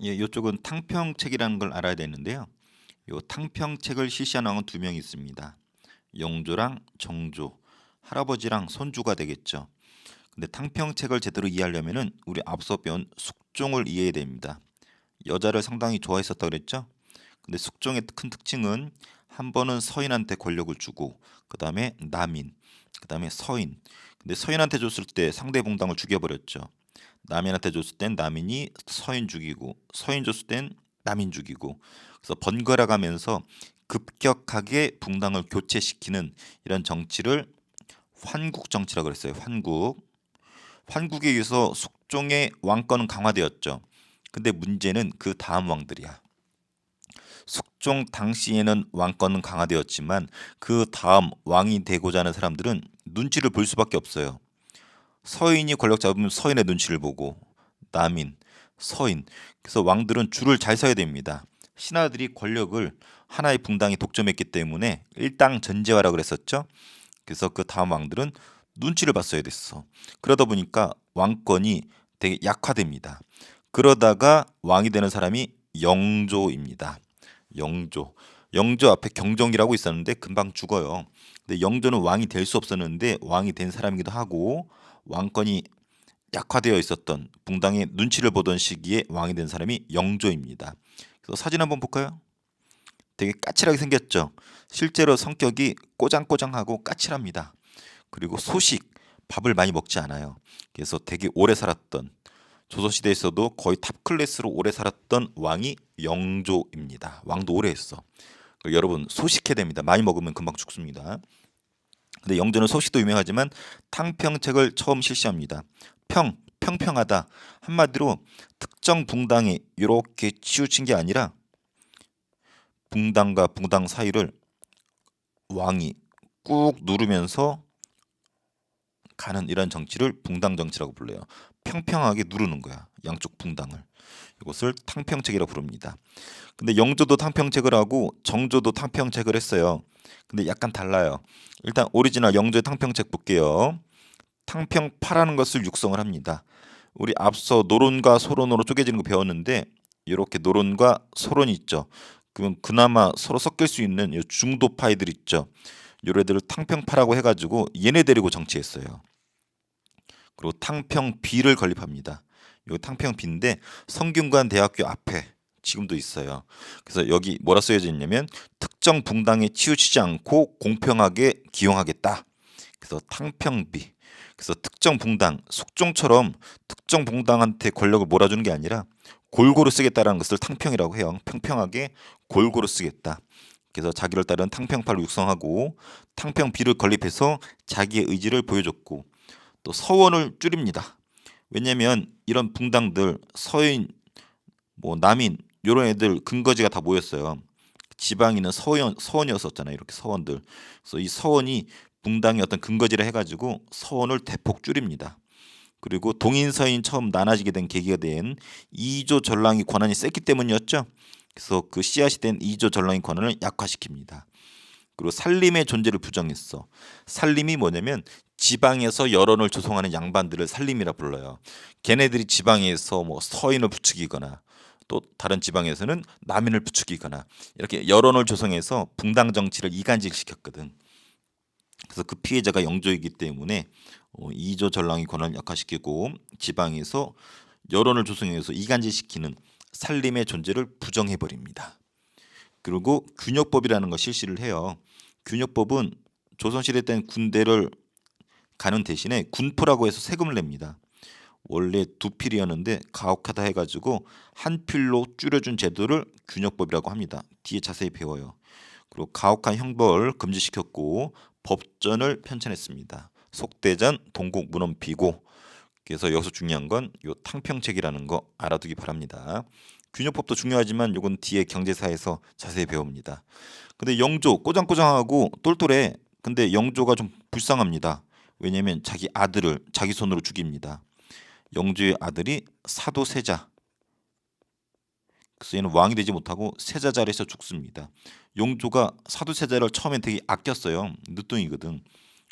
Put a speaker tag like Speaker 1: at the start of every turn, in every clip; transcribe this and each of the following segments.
Speaker 1: 예, 이쪽은 탕평책이라는 걸 알아야 되는데요. 요 탕평책을 실시한 왕은 두 명이 있습니다. 영조랑 정조, 할아버지랑 손주가 되겠죠. 근데 탕평책을 제대로 이해하려면은 우리 앞서 배운 숙종을 이해해야 됩니다. 여자를 상당히 좋아했었다 그랬죠? 근데 숙종의 큰 특징은 한 번은 서인한테 권력을 주고 그다음에 남인, 그다음에 서인. 근데 서인한테 줬을 때 상대 봉당을 죽여버렸죠. 남인한테 줬을 땐 남인이 서인 죽이고 서인 줬을 땐 남인 죽이고 그래서 번갈아 가면서 급격하게 붕당을 교체시키는 이런 정치를 환국 정치라고 그랬어요. 환국에 의해서 숙종의 왕권은 강화되었죠. 근데 문제는 그 다음 왕들이야. 숙종 당시에는 왕권은 강화되었지만 그 다음 왕이 되고자 하는 사람들은 눈치를 볼 수밖에 없어요. 서인이 권력 잡으면 서인의 눈치를 보고 남인, 서인. 그래서 왕들은 줄을 잘 서야 됩니다. 신하들이 권력을 하나의 붕당이 독점했기 때문에 일당 전제화라고 그랬었죠. 그래서 그 다음 왕들은 눈치를 봤어야 됐어. 그러다 보니까 왕권이 되게 약화됩니다. 그러다가 왕이 되는 사람이 영조입니다. 영조. 영조 앞에 경종이라고 있었는데 금방 죽어요. 근데 영조는 왕이 될 수 없었는데 왕이 된 사람이기도 하고 왕권이 약화되어 있었던 붕당의 눈치를 보던 시기에 왕이 된 사람이 영조입니다. 그래서 사진 한번 볼까요? 되게 까칠하게 생겼죠. 실제로 성격이 꼬장꼬장하고 까칠합니다. 그리고 소식, 밥을 많이 먹지 않아요. 그래서 되게 오래 살았던 조선시대에서도 거의 탑 클래스로 오래 살았던 왕이 영조입니다. 왕도 오래 했어. 여러분 소식해야 됩니다. 많이 먹으면 금방 죽습니다. 근데 영조는 소식도 유명하지만 탕평책을 처음 실시합니다. 평평하다. 한마디로 특정 붕당이 이렇게 치우친 게 아니라 붕당과 붕당 사이를 왕이 꾹 누르면서 가는 이런 정치를 붕당 정치라고 불러요. 평평하게 누르는 거야. 양쪽 붕당을. 이것을 탕평책이라고 부릅니다. 근데 영조도 탕평책을 하고 정조도 탕평책을 했어요. 근데 약간 달라요. 일단 오리지널 영조의 탕평책 볼게요. 탕평파라는 것을 육성을 합니다. 우리 앞서 노론과 소론으로 쪼개지는 거 배웠는데 이렇게 노론과 소론이 있죠. 그러면 그나마 서로 섞일 수 있는 이 중도파이들 있죠. 요래들을 탕평파라고 해가지고 얘네 데리고 정치했어요. 그리고 탕평비를 건립합니다. 요 탕평비인데 성균관 대학교 앞에 지금도 있어요. 그래서 여기 뭐라 쓰여져 있냐면 특정 붕당에 치우치지 않고 공평하게 기용하겠다. 그래서 탕평비. 그래서 특정 붕당, 숙종처럼 특정 붕당한테 권력을 몰아주는 게 아니라 골고루 쓰겠다라는 것을 탕평이라고 해요. 평평하게 골고루 쓰겠다. 그래서 자기를 따른 탕평파를 육성하고 탕평비를 건립해서 자기의 의지를 보여줬고 또 서원을 줄입니다. 왜냐면 이런 붕당들 서인, 뭐 남인 이런 애들 근거지가 다 모였어요. 지방에는 서원이었었잖아요. 이렇게 서원들. 그래서 이 서원이 붕당의 어떤 근거지를 해가지고 서원을 대폭 줄입니다. 그리고 동인서인 처음 나눠지게 된 계기가 된 이조 전랑의 권한이 셌기 때문이었죠. 그래서 그 씨앗이 된 이조 전랑의 권한을 약화시킵니다. 그리고 살림의 존재를 부정했어. 살림이 뭐냐면 지방에서 여론을 조성하는 양반들을 살림이라 불러요. 걔네들이 지방에서 뭐 서인을 부추기거나 또 다른 지방에서는 남인을 부추기거나 이렇게 여론을 조성해서 붕당 정치를 이간질시켰거든. 그래서 그 피해자가 영조이기 때문에 이조 전랑의 권한을 약화시키고 지방에서 여론을 조성해서 이간질시키는 살림의 존재를 부정해 버립니다. 그리고 균역법이라는 걸 실시를 해요. 균역법은 조선시대 때는 군대를 가는 대신에 군포라고 해서 세금을 냅니다. 원래 두 필이었는데 가혹하다 해가지고 한 필로 줄여준 제도를 균역법이라고 합니다. 뒤에 자세히 배워요. 그리고 가혹한 형벌을 금지시켰고 법전을 편찬했습니다. 속대전, 동국, 문헌, 비고. 그래서 여기서 중요한 건 요 탕평책이라는 거 알아두기 바랍니다. 균역법도 중요하지만 요건 뒤에 경제사에서 자세히 배웁니다. 근데 영조 꼬장꼬장하고 똘똘해. 근데 영조가 좀 불쌍합니다. 왜냐면 자기 아들을 자기 손으로 죽입니다. 영조의 아들이 사도세자. 그래서 얘는 왕이 되지 못하고 세자 자리에서 죽습니다. 영조가 사도세자를 처음엔 되게 아꼈어요. 늦둥이거든.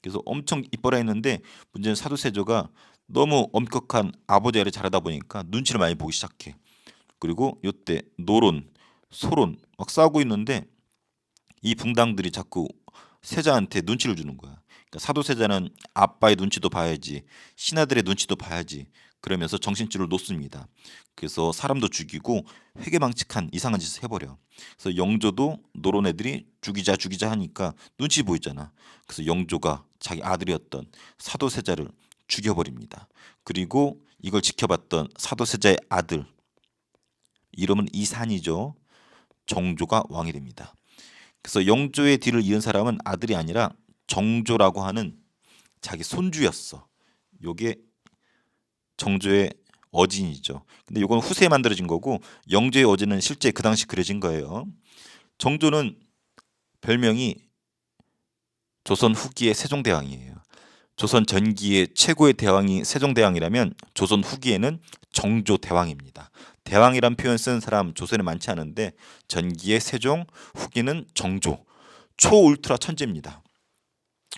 Speaker 1: 그래서 엄청 이뻐라 했는데 문제는 사도세자가 너무 엄격한 아버지 아를 잘하다 보니까 눈치를 많이 보기 시작해. 그리고 요때 노론, 소론 막 싸우고 있는데 이 붕당들이 자꾸 세자한테 눈치를 주는 거야. 그러니까 사도세자는 아빠의 눈치도 봐야지, 신하들의 눈치도 봐야지. 그러면서 정신줄을 놓습니다. 그래서 사람도 죽이고 회개망측한 이상한 짓을 해버려. 그래서 영조도 노론 애들이 죽이자 죽이자 하니까 눈치 보이잖아. 그래서 영조가 자기 아들이었던 사도세자를 죽여버립니다. 그리고 이걸 지켜봤던 사도세자의 아들, 이름은 이산이죠. 정조가 왕이 됩니다. 그래서 영조의 뒤를 이은 사람은 아들이 아니라 정조라고 하는 자기 손주였어. 요게 정조의 어진이죠. 근데 요건 후세에 만들어진 거고, 영조의 어진은 실제 그 당시 그려진 거예요. 정조는 별명이 조선 후기의 세종대왕이에요. 조선 전기의 최고의 대왕이 세종대왕이라면 조선 후기에는 정조대왕입니다. 대왕이란 표현 쓰는 사람 조선에 많지 않은데 전기의 세종, 후기는 정조. 초울트라 천재입니다.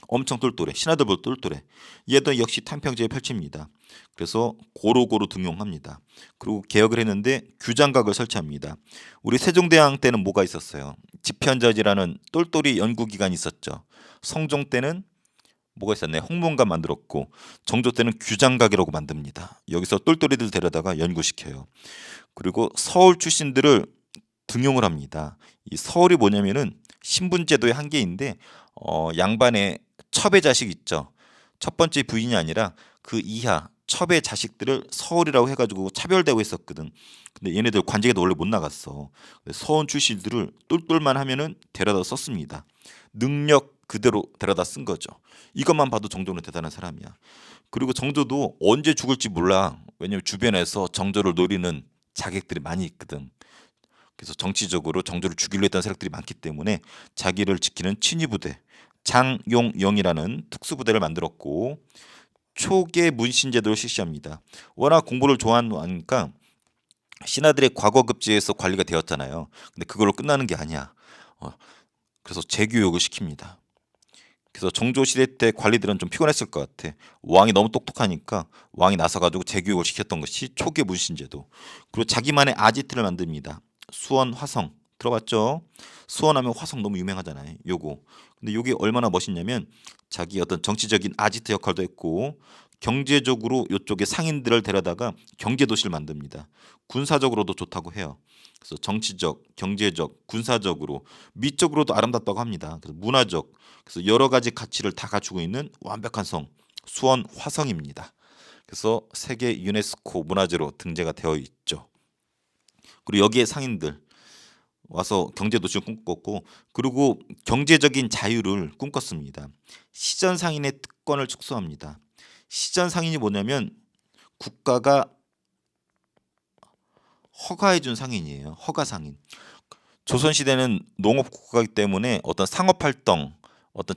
Speaker 1: 엄청 똘똘해. 신하들보다 똘똘해. 얘도 역시 탕평제에 펼칩니다. 그래서 고루고루 등용합니다. 그리고 개혁을 했는데 규장각을 설치합니다. 우리 세종대왕 때는 뭐가 있었어요? 집현전이라는 똘똘이 연구기관이 있었죠. 성종 때는 뭐가 있었네? 홍문관 만들었고, 정조 때는 규장각이라고 만듭니다. 여기서 똘똘이들 데려다가 연구시켜요. 그리고 서울 출신들을 등용을 합니다. 이 서울이 뭐냐면은 신분제도의 한계인데, 양반의 첩의 자식 있죠. 첫 번째 부인이 아니라 그 이하 첩의 자식들을 서울이라고 해가지고 차별되고 있었거든. 근데 얘네들 관직에도 원래 못 나갔어. 서원 출신들을 똘똘만 하면은 데려다 썼습니다. 능력 그대로 데려다 쓴 거죠. 이것만 봐도 정조는 대단한 사람이야. 그리고 정조도 언제 죽을지 몰라. 왜냐면 주변에서 정조를 노리는 자객들이 많이 있거든. 그래서 정치적으로 정조를 죽이려 했던 세력들이 많기 때문에 자기를 지키는 친위부대 장용영이라는 특수부대를 만들었고, 초계 문신제도를 실시합니다. 워낙 공부를 좋아하니까 신하들의 과거급제에서 관리가 되었잖아요. 근데 그걸로 끝나는 게 아니야. 그래서 재교육을 시킵니다. 그래서 정조 시대 때 관리들은 좀 피곤했을 것 같아. 왕이 너무 똑똑하니까 왕이 나서가지고 재교육을 시켰던 것이 초계 문신제도. 그리고 자기만의 아지트를 만듭니다. 수원 화성 들어봤죠? 수원하면 화성 너무 유명하잖아요. 요거. 근데 요게 얼마나 멋있냐면 자기 어떤 정치적인 아지트 역할도 했고, 경제적으로 요쪽에 상인들을 데려다가 경제도시를 만듭니다. 군사적으로도 좋다고 해요. 그래서 정치적, 경제적, 군사적으로, 미적으로도 아름답다고 합니다. 그래서 문화적, 그래서 여러 가지 가치를 다 갖추고 있는 완벽한 성, 수원 화성입니다. 그래서 세계 유네스코 문화재로 등재가 되어 있죠. 그리고 여기에 상인들 와서 경제도시를 꿈꿨고, 그리고 경제적인 자유를 꿈꿨습니다. 시전상인의 특권을 축소합니다. 시전상인이 뭐냐면 국가가 허가해준 상인이에요. 허가상인. 조선시대는 농업국가이기 때문에 어떤 상업활동, 어떤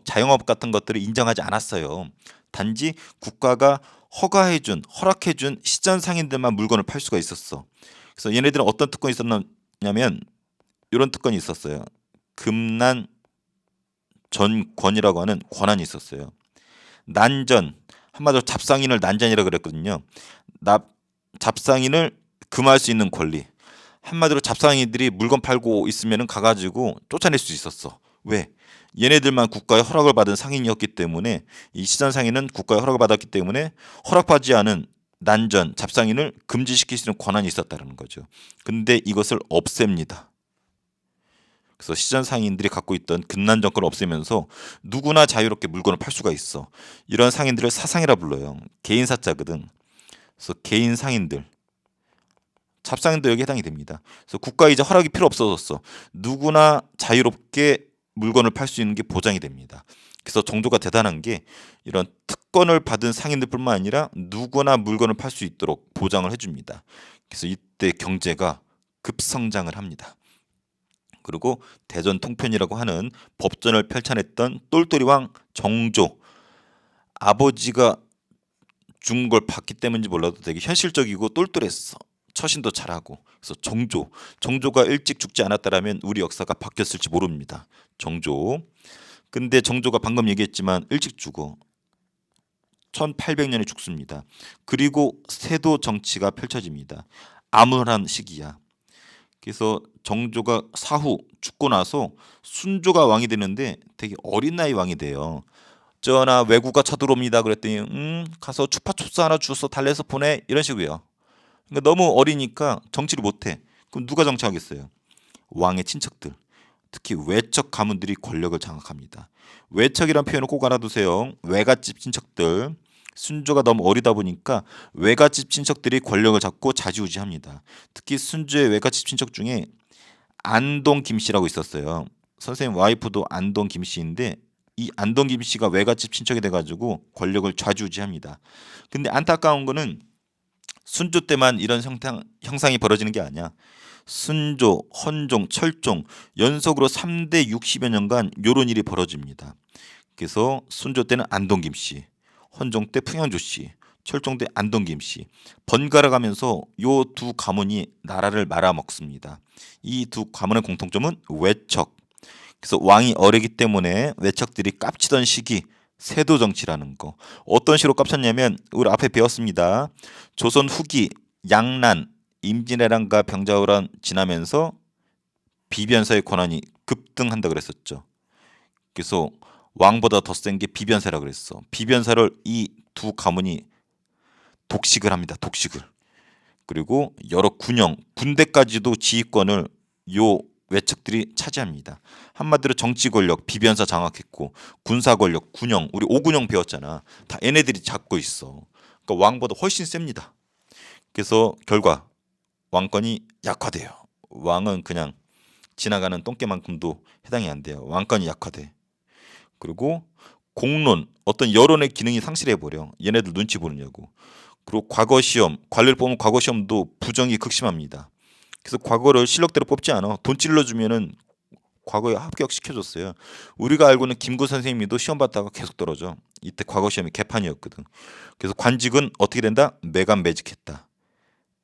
Speaker 1: 자영업 같은 것들을 인정하지 않았어요. 단지 국가가 허가해준, 허락해준 시전상인들만 물건을 팔 수가 있었어. 그래서 얘네들은 어떤 특권이 있었냐면 이런 특권이 있었어요. 금난 전권이라고 하는 권한이 있었어요. 난전, 한마디로 잡상인을 난전이라고 그랬거든요. 잡상인을 금할 수 있는 권리. 한마디로 잡상인들이 물건 팔고 있으면 가가지고 쫓아낼 수 있었어. 왜? 얘네들만 국가의 허락을 받은 상인이었기 때문에, 이 시전 상인은 국가의 허락을 받았기 때문에 허락받지 않은 난전, 잡상인을 금지시킬 수 있는 권한이 있었다는 거죠. 근데 이것을 없앱니다. 그래서 시전 상인들이 갖고 있던 금난 정권을 없애면서 누구나 자유롭게 물건을 팔 수가 있어. 이런 상인들을 사상이라 불러요. 개인 사자거든. 그래서 개인 상인들, 잡상인도 여기 해당이 됩니다. 그래서 국가 이제 허락이 필요 없어졌어. 누구나 자유롭게 물건을 팔 수 있는 게 보장이 됩니다. 그래서 정조가 대단한 게 이런 특권을 받은 상인들뿐만 아니라 누구나 물건을 팔 수 있도록 보장을 해줍니다. 그래서 이때 경제가 급성장을 합니다. 그리고 대전 통편이라고 하는 법전을 펼쳐냈던 똘똘이왕 정조, 아버지가 죽은 걸 봤기 때문인지 몰라도 되게 현실적이고 똘똘했어. 처신도 잘하고. 그래서 정조가 일찍 죽지 않았다라면 우리 역사가 바뀌었을지 모릅니다. 정조. 근데 정조가 방금 얘기했지만 일찍 죽어. 1800년에 죽습니다. 그리고 세도 정치가 펼쳐집니다. 암울한 시기야. 그래서 정조가 사후 죽고 나서 순조가 왕이 되는데 되게 어린 나이 왕이 돼요. 전하 왜구가 쳐들어옵니다. 그랬더니 가서 추파춥스 하나 주워서 달래서 보내 이런 식으로요. 그러니까 너무 어리니까 정치를 못해. 그럼 누가 정치하겠어요? 왕의 친척들, 특히 외척 가문들이 권력을 장악합니다. 외척이란 표현을 꼭 알아두세요. 외갓집 친척들. 순조가 너무 어리다 보니까 외갓집 친척들이 권력을 잡고 좌지우지합니다. 특히 순조의 외갓집 친척 중에 안동 김씨라고 있었어요. 선생님 와이프도 안동 김씨인데 이 안동 김씨가 외갓집 친척이 돼가지고 권력을 좌지우지합니다. 근데 안타까운 거는 순조 때만 이런 형상이 벌어지는 게 아니야. 순조, 헌종, 철종 연속으로 3대 60여 년간 이런 일이 벌어집니다. 그래서 순조 때는 안동 김씨, 헌종 때 풍현조 씨, 철종 때 안동 김씨 번갈아 가면서 요 두 가문이 나라를 말아먹습니다. 이 두 가문의 공통점은 외척. 그래서 왕이 어리기 때문에 외척들이 깝치던 시기 세도 정치라는 거. 어떤 식으로 깝쳤냐면 우리 앞에 배웠습니다. 조선 후기 양난 임진왜란과 병자호란 지나면서 비변사의 권한이 급등한다 그랬었죠. 그래서 왕보다 더 센 게 비변사라 그랬어. 비변사를 이 두 가문이 독식을 합니다. 독식을. 그리고 여러 군영, 군대까지도 지휘권을 요 외척들이 차지합니다. 한마디로 정치 권력 비변사 장악했고 군사 권력 군영 우리 오군영 배웠잖아. 다 얘네들이 잡고 있어. 그러니까 왕보다 훨씬 셉니다. 그래서 결과 왕권이 약화돼요. 왕은 그냥 지나가는 똥개만큼도 해당이 안 돼요. 왕권이 약화돼. 그리고 공론 어떤 여론의 기능이 상실해 버려. 얘네들 눈치 보느냐고. 그리고 과거 시험 관리를 뽑으면 과거 시험도 부정이 극심합니다. 그래서 과거를 실력대로 뽑지 않아. 돈 찔러주면은 과거에 합격시켜줬어요. 우리가 알고는 김구 선생님도 시험 봤다가 계속 떨어져. 이때 과거 시험이 개판이었거든. 그래서 관직은 어떻게 된다? 매간매직했다.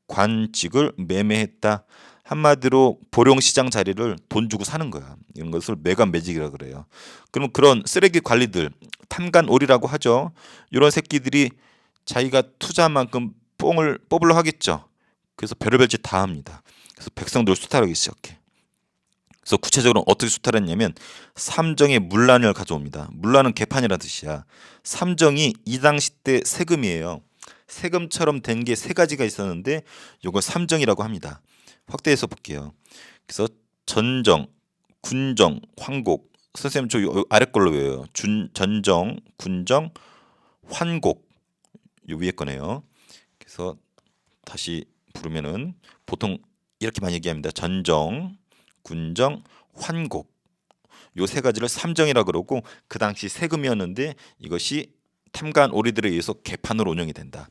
Speaker 1: 관직을 매매했다. 한마디로 보령시장 자리를 돈 주고 사는 거야. 이런 것을 매간매직이라 그래요. 그럼 그런 쓰레기 관리들 탐관오리라고 하죠. 이런 새끼들이 자기가 투자한 만큼 뽕을 뽑으려 하겠죠. 그래서 별의별 짓 다 합니다. 그래서 백성들 수탈하기 시작해. 그래서 구체적으로 어떻게 수탈했냐면 삼정의 문란을 가져옵니다. 문란은 개판이라는 뜻이야. 삼정이 이 당시 때 세금이에요. 세금처럼 된 게 세 가지가 있었는데 이걸 삼정이라고 합니다. 확대해서 볼게요. 그래서 전정, 군정, 환곡. 선생님 저 아래 걸로 외워요. 전정, 군정, 환곡. 요 위에 거네요. 그래서 다시 부르면은 보통 이렇게 많이 얘기합니다. 전정, 군정, 환곡. 요 세 가지를 삼정이라 그러고 그 당시 세금이었는데 이것이 탐관 오리들에 의해서 개판으로 운영이 된다.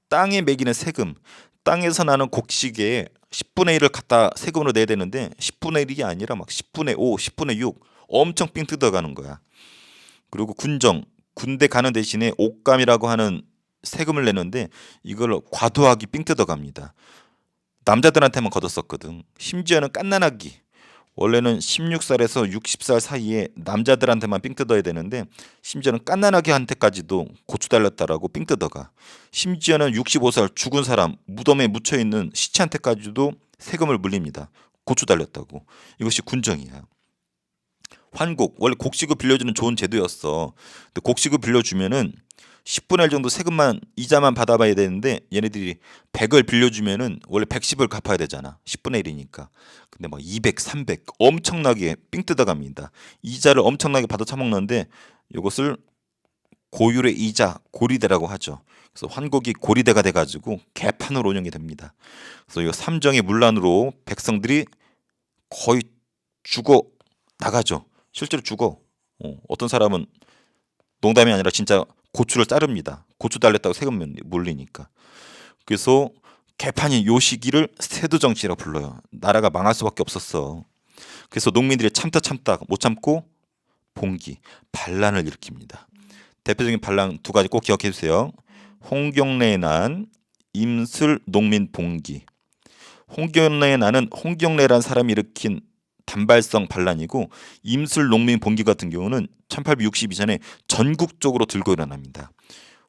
Speaker 1: 땅에 매기는 세금, 땅에서 나는 곡식에 10분의 1을 갖다 세금으로 내야 되는데 10분의 1이 아니라 막 10분의 5, 10분의 6 엄청 삥 뜯어가는 거야. 그리고 군정, 군대 가는 대신에 옥감이라고 하는 세금을 내는데 이걸 과도하게 삥 뜯어갑니다. 남자들한테만 걷었었거든. 심지어는 갓난아기. 원래는 16살에서 60살 사이에 남자들한테만 삥 뜯어야 되는데 심지어는 갓난아기한테까지도 고추 달렸다라고 삥 뜯어가. 심지어는 65살 죽은 사람 무덤에 묻혀있는 시체한테까지도 세금을 물립니다. 고추 달렸다고. 이것이 군정이야. 환곡 원래 곡식을 빌려주는 좋은 제도였어. 근데 곡식을 빌려주면은 10분의 1 정도 세금만 이자만 받아봐야 되는데 얘네들이 100을 빌려주면은 원래 110을 갚아야 되잖아. 10분의 1이니까. 근데 막 200, 300 엄청나게 삥 뜯어갑니다. 이자를 엄청나게 받아 처먹는데 이것을 고율의 이자, 고리대라고 하죠. 그래서 환곡이 고리대가 돼가지고 개판으로 운영이 됩니다. 그래서 이 삼정의 문란으로 백성들이 거의 죽어 나가죠. 실제로 죽어. 어떤 사람은 농담이 아니라 진짜 고추를 자릅니다. 고추 달랬다고 세금 물리니까. 그래서 개판이 요 시기를 세도정치라고 불러요. 나라가 망할 수밖에 없었어. 그래서 농민들이 참다 못 참고 봉기, 반란을 일으킵니다. 대표적인 반란 두 가지 꼭 기억해 주세요. 홍경래의 난, 임슬 농민 봉기. 홍경래의 난은 홍경래라는 사람이 일으킨 단발성 반란이고 임슬 농민 봉기 같은 경우는 1862년에 전국적으로 들고 일어납니다.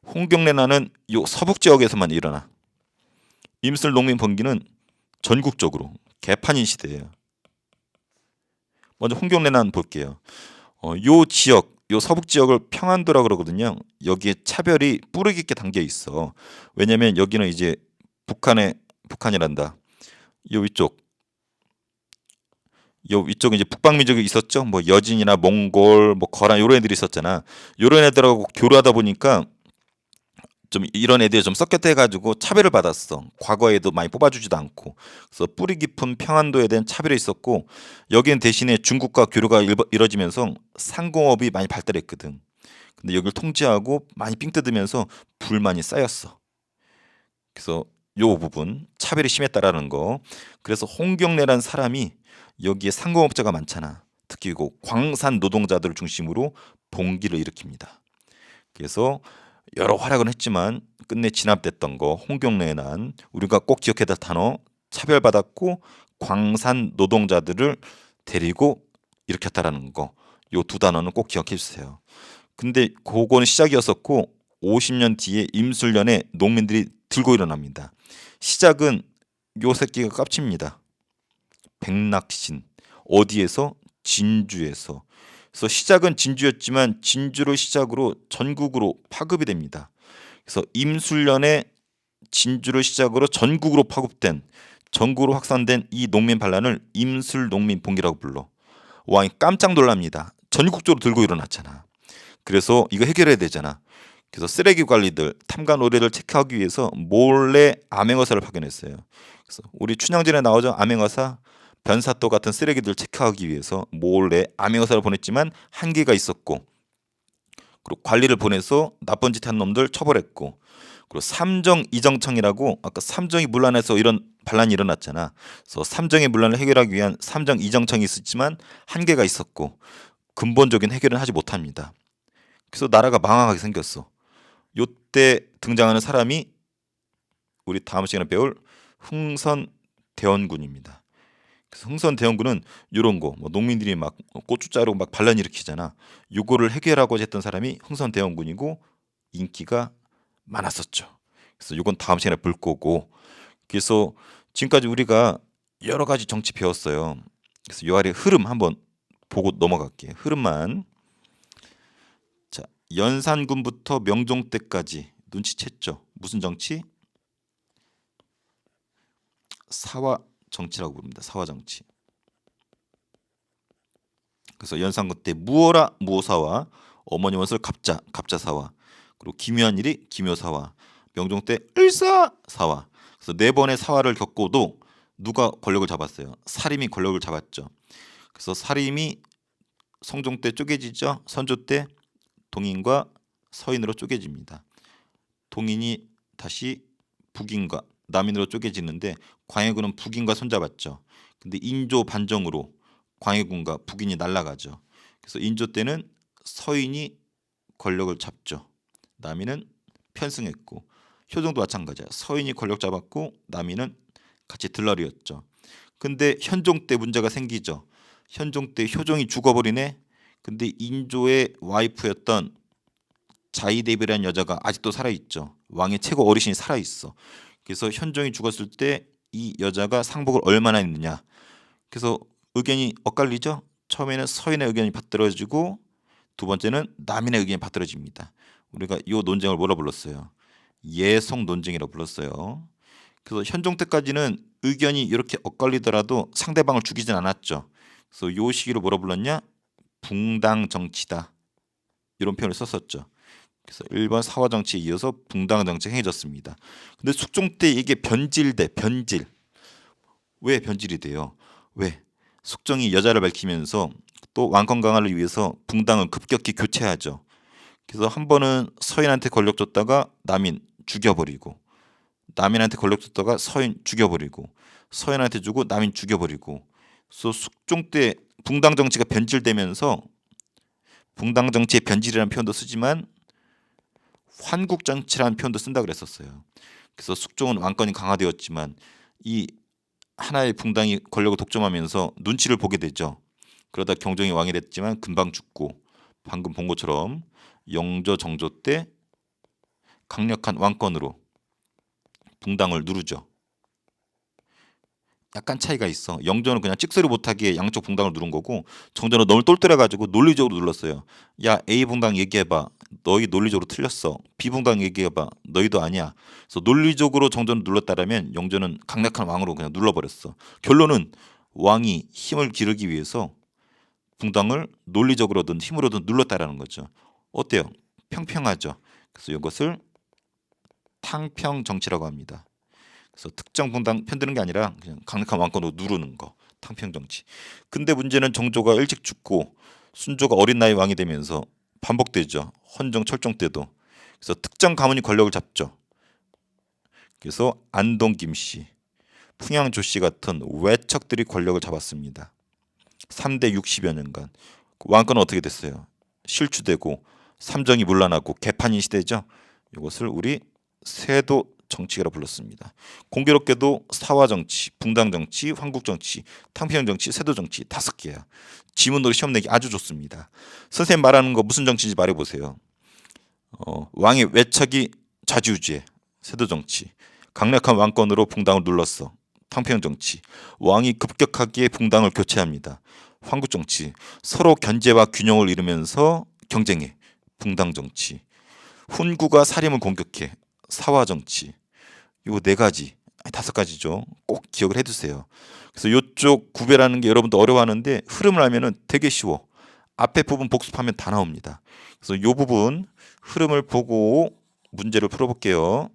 Speaker 1: 홍경래 난은 요 서북 지역에서만 일어나. 임슬 농민 봉기는 전국적으로 개판인 시대예요. 먼저 홍경래난 볼게요. 요 지역, 요 서북 지역을 평안도라 그러거든요. 여기에 차별이 뿌리 깊게 담겨 있어. 왜냐면 여기는 이제 북한이란다. 요 위쪽, 요 위쪽에 이제 북방민족이 있었죠. 뭐 여진이나 몽골, 뭐 거란 요런 애들이 있었잖아. 요런 애들하고 교류하다 보니까 좀 이런 애들이 좀 섞였다 해가지고 차별을 받았어. 과거에도 많이 뽑아주지도 않고. 그래서 뿌리 깊은 평안도에 대한 차별이 있었고, 여기는 대신에 중국과 교류가 이뤄지면서 상공업이 많이 발달했거든. 근데 여기를 통제하고 많이 삥 뜯으면서 불만이 쌓였어. 그래서 요 부분 차별이 심했다라는 거. 그래서 홍경래라는 사람이 여기에 상공업자가 많잖아. 특히 그 광산 노동자들을 중심으로 봉기를 일으킵니다. 그래서 여러 활약은 했지만 끝내 진압됐던 거 홍경래의 난, 우리가 꼭 기억해야 될 단어, 차별받았고 광산 노동자들을 데리고 일으켰다라는 거. 요 두 단어는 꼭 기억해 주세요. 근데 그거는 시작이었었고 50년 뒤에 임술련에 농민들이 들고 일어납니다. 시작은 요 새끼가 깝칩니다. 백낙신. 어디에서? 진주에서. 그래서 시작은 진주였지만 진주를 시작으로 전국으로 파급이 됩니다. 그래서 임술련에 진주를 시작으로 전국으로 파급된, 전국으로 확산된 이 농민 반란을 임술농민봉기라고 불러. 왕이 깜짝 놀랍니다. 전국적으로 들고 일어났잖아. 그래서 이거 해결해야 되잖아. 그래서 쓰레기 관리들, 탐관 의뢰를 체크하기 위해서 몰래 암행어사를 파견했어요. 그래서 우리 춘향전에 나오죠. 암행어사, 변사또 같은 쓰레기들 체크하기 위해서 몰래 암행어사를 보냈지만 한계가 있었고, 그리고 관리를 보내서 나쁜 짓 한 놈들 처벌했고, 그리고 삼정 이정청이라고 아까 삼정이 문란해서 이런 반란이 일어났잖아. 그래서 삼정의 문란을 해결하기 위한 삼정 이정청이 있었지만 한계가 있었고 근본적인 해결은 하지 못합니다. 그래서 나라가 망하게 생겼어. 요때 등장하는 사람이 우리 다음 시간에 배울 흥선대원군입니다. 그래서 흥선대원군은 이런 거, 뭐 농민들이 막 고추 자르고 막 반란 일으키잖아. 요거를 해결하고자 했던 사람이 흥선대원군이고 인기가 많았었죠. 그래서 요건 다음 시간에 볼 거고. 그래서 지금까지 우리가 여러 가지 정치 배웠어요. 그래서 요 아래 흐름 한번 보고 넘어갈게요. 흐름만. 자, 연산군부터 명종 때까지 눈치챘죠. 무슨 정치? 사화 정치라고 부릅니다. 사화 정치. 그래서 연산군 때 무어라 무어사화, 어머니 원술 갑자 갑자사화, 그리고 기묘한일이 기묘사화, 명종 때 을사사화. 그래서 네 번의 사화를 겪고도 누가 권력을 잡았어요? 사림이 권력을 잡았죠. 그래서 사림이 성종 때 쪼개지죠. 선조 때 동인과 서인으로 쪼개집니다. 동인이 다시 북인과 남인으로 쪼개지는데 광해군은 북인과 손잡았죠. 근데 인조 반정으로 광해군과 북인이 날아가죠. 그래서 인조 때는 서인이 권력을 잡죠. 남인은 편승했고, 효종도 마찬가지야. 서인이 권력 잡았고 남인은 같이 들러리였죠. 근데 현종 때 문제가 생기죠. 현종 때 효종이 죽어버리네. 근데 인조의 와이프였던 자이대비라는 여자가 아직도 살아있죠. 왕의 최고 어르신이 살아있어. 그래서 현종이 죽었을 때 이 여자가 상복을 얼마나 했느냐. 그래서 의견이 엇갈리죠. 처음에는 서인의 의견이 받들어지고 두 번째는 남인의 의견이 받들어집니다. 우리가 이 논쟁을 뭐라 불렀어요? 예속 논쟁이라고 불렀어요. 그래서 현종 때까지는 의견이 이렇게 엇갈리더라도 상대방을 죽이진 않았죠. 그래서 이 시기를 뭐라 불렀냐? 붕당 정치다. 이런 표현을 썼었죠. 그래서 1번 사화 정치에 이어서 붕당 정치가 행해졌습니다. 근데 숙종 때 이게 변질돼. 변질. 왜 변질이 돼요? 왜? 숙종이 여자를 밝히면서 또 왕권 강화를 위해서 붕당을 급격히 교체하죠. 그래서 한 번은 서인한테 권력 줬다가 남인 죽여버리고, 남인한테 권력 줬다가 서인 죽여버리고, 서인한테 주고 남인 죽여버리고. 그래서 숙종 때 붕당 정치가 변질되면서, 붕당 정치의 변질이라는 표현도 쓰지만 환국 정치라는 표현도 쓴다 그랬었어요. 그래서 숙종은 왕권이 강화되었지만 이 하나의 붕당이 권력을 독점하면서 눈치를 보게 되죠. 그러다 경종이 왕이 됐지만 금방 죽고, 방금 본 것처럼 영조 정조 때 강력한 왕권으로 붕당을 누르죠. 약간 차이가 있어. 영조는 그냥 찍소리 못하게 양쪽 붕당을 누른 거고 정조는 너무 똘똘해가지고 논리적으로 눌렀어요. 야, A 붕당 얘기해봐. 너희 논리적으로 틀렸어. B 붕당 얘기해봐. 너희도 아니야. 그래서 논리적으로 정조는 눌렀다라면 영조는 강력한 왕으로 그냥 눌러버렸어. 결론은 왕이 힘을 기르기 위해서 붕당을 논리적으로든 힘으로든 눌렀다라는 거죠. 어때요? 평평하죠. 그래서 이것을 탕평 정치라고 합니다. 그래서 특정 붕당 편드는 게 아니라 그냥 강력한 왕권으로 누르는 거, 탕평 정치. 근데 문제는 정조가 일찍 죽고 순조가 어린 나이 왕이 되면서 반복되죠. 헌정 철종 때도. 그래서 특정 가문이 권력을 잡죠. 그래서 안동 김씨, 풍양 조씨 같은 외척들이 권력을 잡았습니다. 3대 60여 년간 왕권은 어떻게 됐어요? 실추되고 삼정이 문란하고 개판인 시대죠. 이것을 우리 세도 정치가라 불렀습니다. 공교롭게도 사화 정치, 붕당 정치, 황국 정치, 탕평 정치, 세도 정치 5개야. 지문으로 시험 내기 아주 좋습니다. 선생님 말하는 거 무슨 정치인지 말해보세요. 왕의 외척이 좌지우지해. 세도 정치. 강력한 왕권으로 붕당을 눌렀어. 탕평 정치. 왕이 급격하게 붕당을 교체합니다. 황국 정치. 서로 견제와 균형을 이루면서 경쟁해. 붕당 정치. 훈구가 사림을 공격해. 사화 정치. 요 4가지, 5가지죠. 꼭 기억을 해두세요. 그래서 이쪽 구별하는 게 여러분도 어려워하는데 흐름을 알면은 되게 쉬워. 앞에 부분 복습하면 다 나옵니다. 그래서 이 부분 흐름을 보고 문제를 풀어볼게요.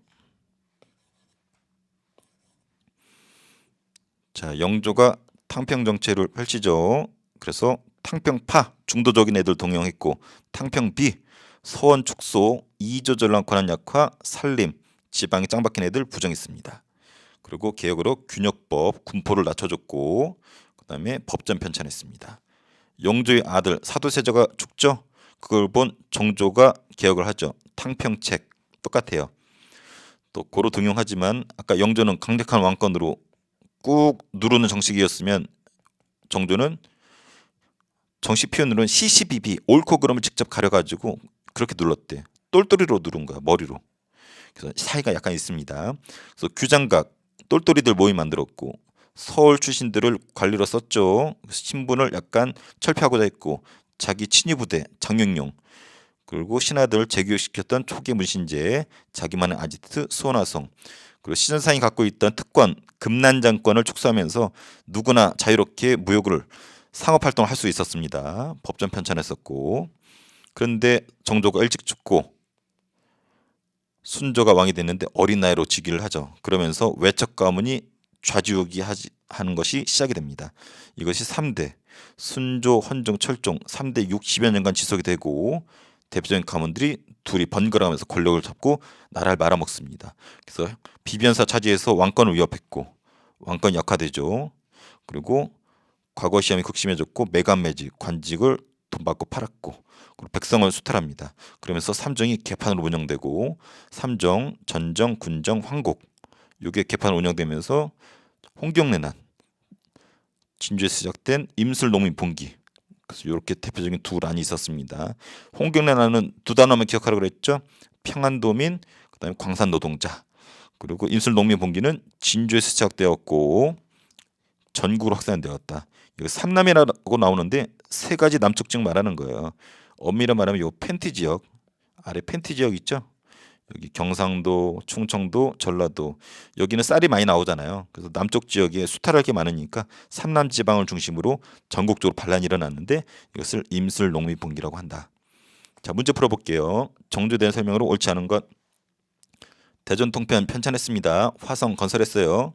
Speaker 1: 자, 영조가 탕평 정체를 펼치죠. 그래서 탕평파 중도적인 애들 동용했고, 탕평비 서원 축소, 이조전란 권한 약화, 살림 지방이 짱 박힌 애들 부정했습니다. 그리고 개혁으로 균역법 군포를 낮춰줬고, 그다음에 법전 편찬했습니다. 영조의 아들 사도세자가 죽죠. 그걸 본 정조가 개혁을 하죠. 탕평책 똑같아요. 또 고로 등용하지만 아까 영조는 강력한 왕권으로 꾹 누르는 정식이었으면 정조는 정식 표현으로는 시시비비 옳고 그름을 직접 가려가지고 그렇게 눌렀대. 똘똘이로 누른 거야, 머리로. 그래서 차이가 약간 있습니다. 그래서 규장각 똘똘이들 모임 만들었고, 서울 출신들을 관리로 썼죠. 신분을 약간 철폐하고자 했고, 자기 친위 부대 장영용, 그리고 신하들 재교육시켰던 초기 문신제, 자기만의 아지트 수원화성, 그리고 시전상이 갖고 있던 특권 금난장권을 축소하면서 누구나 자유롭게 무역을 상업활동을 할 수 있었습니다. 법전 편찬했었고, 그런데 정조가 일찍 죽고 순조가 왕이 됐는데 어린 나이로 즉위를 하죠. 그러면서 외척 가문이 좌지우지 하는 것이 시작이 됩니다. 이것이 3대 순조, 헌종, 철종 3대 60여 년간 지속이 되고, 대표적인 가문들이 둘이 번갈아가면서 권력을 잡고 나라를 말아먹습니다. 그래서 비변사 차지해서 왕권을 위협했고 왕권이 약화되죠. 그리고 과거 시험이 극심해졌고 매간매직, 관직을 돈 받고 팔았고, 그리고 백성을 수탈합니다. 그러면서 삼정이 개판으로 운영되고, 삼정, 전정, 군정, 황국 이게 개판으로 운영되면서 홍경래난, 진주에서 시작된 임술농민 봉기, 그래서 이렇게 대표적인 두 란이 있었습니다. 홍경래난은 2단어만 기억하라고 그랬죠. 평안도민, 그다음에 광산노동자. 그리고 임술농민 봉기는 진주에서 시작되었고 전국으로 확산되었다. 이거 삼남이라고 나오는데 3가지 남쪽 지역 말하는 거예요. 엄밀히 말하면 요 펜티 지역, 아래 펜티 지역 있죠. 여기 경상도, 충청도, 전라도, 여기는 쌀이 많이 나오잖아요. 그래서 남쪽 지역에 수탈할 게 많으니까 삼남 지방을 중심으로 전국적으로 반란이 일어났는데 이것을 임술농민봉기라고 한다. 자, 문제 풀어볼게요. 정조에 대한 설명으로 옳지 않은 것. 대전통편 편찬했습니다. 화성 건설했어요.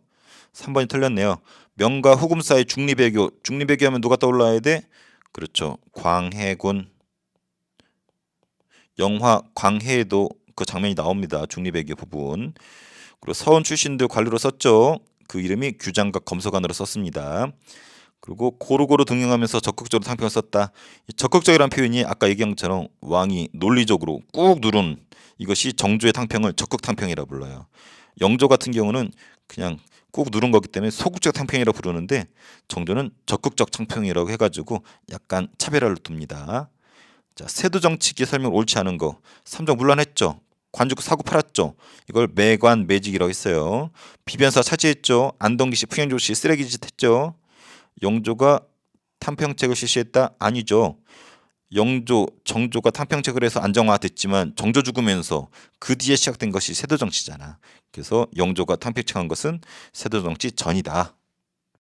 Speaker 1: 3번이 틀렸네요. 명과 후금 사이 중리배교. 중리배교 하면 누가 떠올라야 돼? 그렇죠. 광해군. 영화 광해에도 그 장면이 나옵니다. 중리배교 부분. 그리고 서원 출신들 관리로 썼죠. 그 이름이 규장각 검소관으로 썼습니다. 그리고 고루고루 등용하면서 적극적으로 탕평을 썼다. 이 적극적이라는 표현이 아까 얘기한 것처럼 왕이 논리적으로 꾹 누른, 이것이 정조의 탕평을 적극 탕평이라고 불러요. 영조 같은 경우는 그냥 꾹 누른 거기 때문에 소극적 탕평이라고 부르는데 정조는 적극적 탕평이라고 해가지고 약간 차별화를 둡니다. 자, 세도 정치기 설명 옳지 않은 거. 삼정 문란했죠. 관주고 사고 팔았죠. 이걸 매관 매직이라고 했어요. 비변사 차지했죠. 안동기 씨, 풍영조 씨 쓰레기 짓 했죠. 영조가 탐평책을 실시했다? 아니죠. 영조, 정조가 탐평책을 해서 안정화됐지만 정조 죽으면서 그 뒤에 시작된 것이 세도정치잖아. 그래서 영조가 탐평책한 것은 세도정치 전이다.